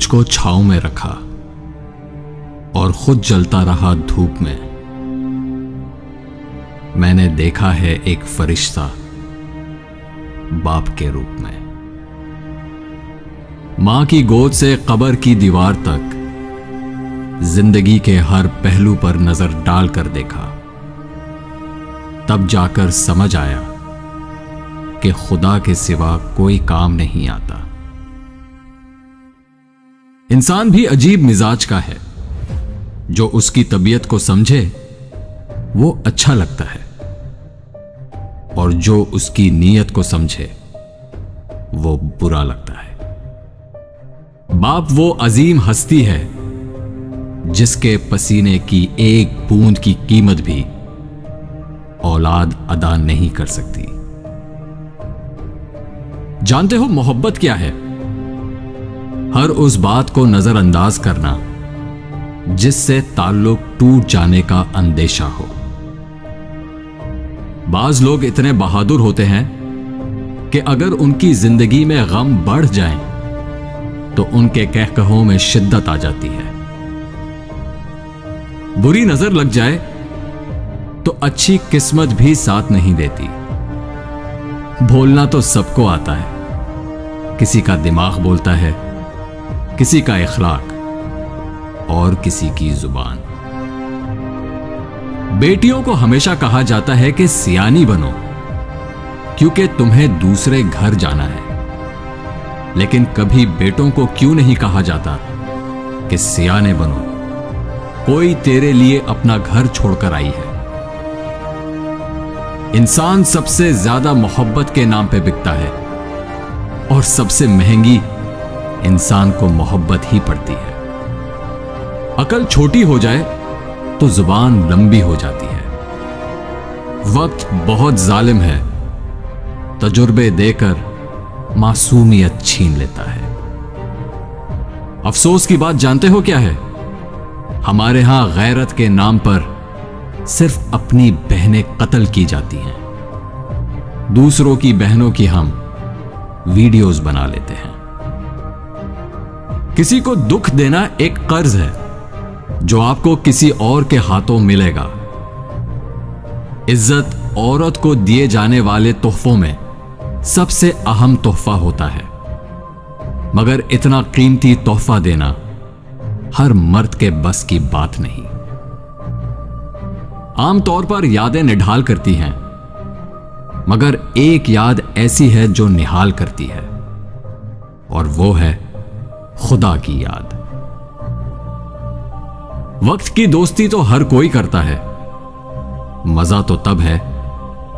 मुझको छांव में रखा और खुद जलता रहा धूप में। मैंने देखा है एक फरिश्ता बाप के रूप में। मां की गोद से कब्र की दीवार तक जिंदगी के हर पहलू पर नजर डालकर देखा। तब जाकर समझ आया कि खुदा के सिवा कोई काम नहीं आता। इंसान भी अजीब मिजाज का है। जो उसकी तबीयत को समझे वो अच्छा लगता है, और जो उसकी नीयत को समझे वो बुरा लगता है। बाप वो अजीम हस्ती है जिसके पसीने की एक बूंद की कीमत भी औलाद अदा नहीं कर सकती। जानते हो मोहब्बत क्या है? हर उस बात को नजरअंदाज करना जिससे ताल्लुक टूट जाने का अंदेशा हो। बाज लोग इतने बहादुर होते हैं कि अगर उनकी जिंदगी में गम बढ़ जाए तो उनके कहकहों में शिद्दत आ जाती है। बुरी नजर लग जाए तो अच्छी किस्मत भी साथ नहीं देती। बोलना तो सबको आता है। किसी का दिमाग बोलता है, किसी का इखलाक और किसी की जुबान। बेटियों को हमेशा कहा जाता है कि सियानी बनो क्योंकि तुम्हें दूसरे घर जाना है। लेकिन कभी बेटों को क्यों नहीं कहा जाता कि सियाने बनो, कोई तेरे लिए अपना घर छोड़कर आई है। इंसान सबसे ज्यादा मोहब्बत के नाम पे बिकता है और सबसे महंगी इंसान को मोहब्बत ही पड़ती है। अकल छोटी हो जाए तो जुबान लंबी हो जाती है। वक्त बहुत जालिम है, तजुर्बे देकर मासूमियत छीन लेता है। अफसोस की बात जानते हो क्या है? हमारे यहां गैरत के नाम पर सिर्फ अपनी बहनें कत्ल की जाती हैं। दूसरों की बहनों की हम वीडियोस बना लेते हैं। किसी को दुख देना एक कर्ज है जो आपको किसी और के हाथों मिलेगा। इज्जत औरत को दिए जाने वाले तोहफों में सबसे अहम तोहफा होता है, मगर इतना कीमती तोहफा देना हर मर्द के बस की बात नहीं। आमतौर पर यादें निढाल करती हैं, मगर एक याद ऐसी है जो निहाल करती है, और वो है खुदा की याद। वक्त की दोस्ती तो हर कोई करता है। मजा तो तब है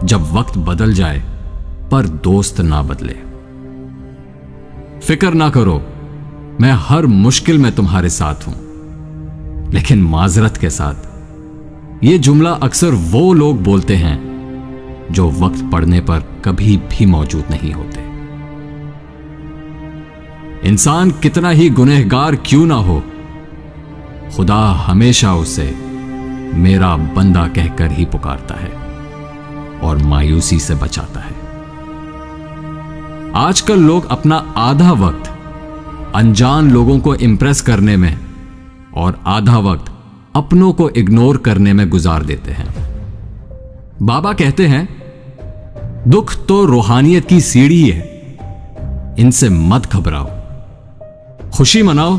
जब वक्त बदल जाए पर दोस्त ना बदले। फिक्र ना करो, मैं हर मुश्किल में तुम्हारे साथ हूं। लेकिन माजरत के साथ यह जुमला अक्सर वो लोग बोलते हैं जो वक्त पड़ने पर कभी भी मौजूद नहीं होते। इंसान कितना ही गुनहगार क्यों ना हो, खुदा हमेशा उसे मेरा बंदा कहकर ही पुकारता है और मायूसी से बचाता है। आजकल लोग अपना आधा वक्त अनजान लोगों को इंप्रेस करने में और आधा वक्त अपनों को इग्नोर करने में गुजार देते हैं। बाबा कहते हैं, दुख तो रूहानियत की सीढ़ी है, इनसे मत घबराओ। खुशी मनाओ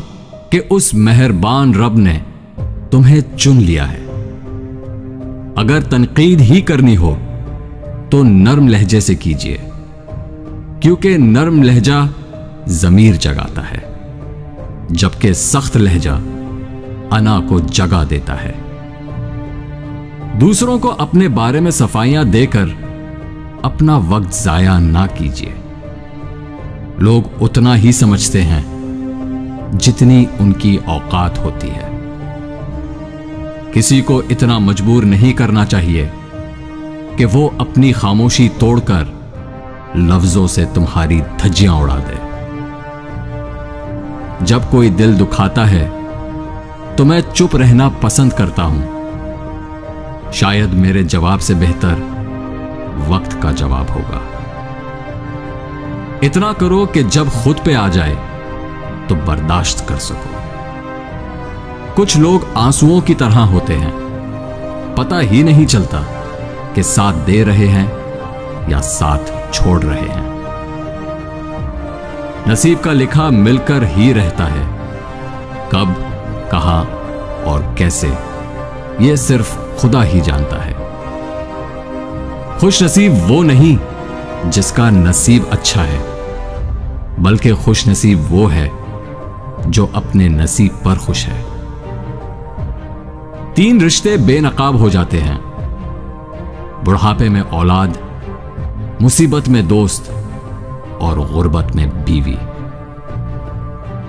कि उस मेहरबान रब ने तुम्हें चुन लिया है। अगर तनकीद ही करनी हो तो नर्म लहजे से कीजिए, क्योंकि नर्म लहजा ज़मीर जगाता है, जबकि सख्त लहजा अना को जगा देता है। दूसरों को अपने बारे में सफाइयां देकर अपना वक्त जाया ना कीजिए। लोग उतना ही समझते हैं जितनी उनकी औकात होती है। किसी को इतना मजबूर नहीं करना चाहिए कि वो अपनी खामोशी तोड़कर लफ्जों से तुम्हारी धज्जियां उड़ा दे। जब कोई दिल दुखाता है तो मैं चुप रहना पसंद करता हूं। शायद मेरे जवाब से बेहतर वक्त का जवाब होगा। इतना करो कि जब खुद पे आ जाए तो बर्दाश्त कर सको। कुछ लोग आंसुओं की तरह होते हैं, पता ही नहीं चलता कि साथ दे रहे हैं या साथ छोड़ रहे हैं। नसीब का लिखा मिलकर ही रहता है, कब, कहां और कैसे यह सिर्फ खुदा ही जानता है। खुश नसीब वो नहीं जिसका नसीब अच्छा है, बल्कि खुश नसीब वो है जो अपने नसीब पर खुश है। 3 रिश्ते बेनकाब हो जाते हैं, बुढ़ापे में औलाद, मुसीबत में दोस्त और गुर्बत में बीवी।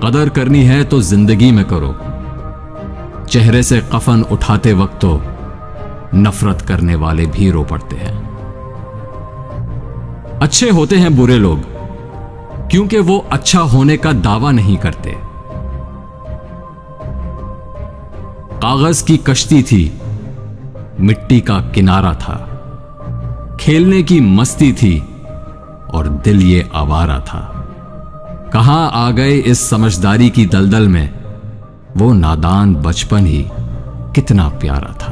कदर करनी है तो जिंदगी में करो, चेहरे से कफन उठाते वक्त तो नफरत करने वाले भी रो पड़ते हैं। अच्छे होते हैं बुरे लोग, क्योंकि वो अच्छा होने का दावा नहीं करते। कागज की कश्ती थी, मिट्टी का किनारा था, खेलने की मस्ती थी और दिल ये आवारा था। कहां आ गए इस समझदारी की दलदल में, वो नादान बचपन ही कितना प्यारा था।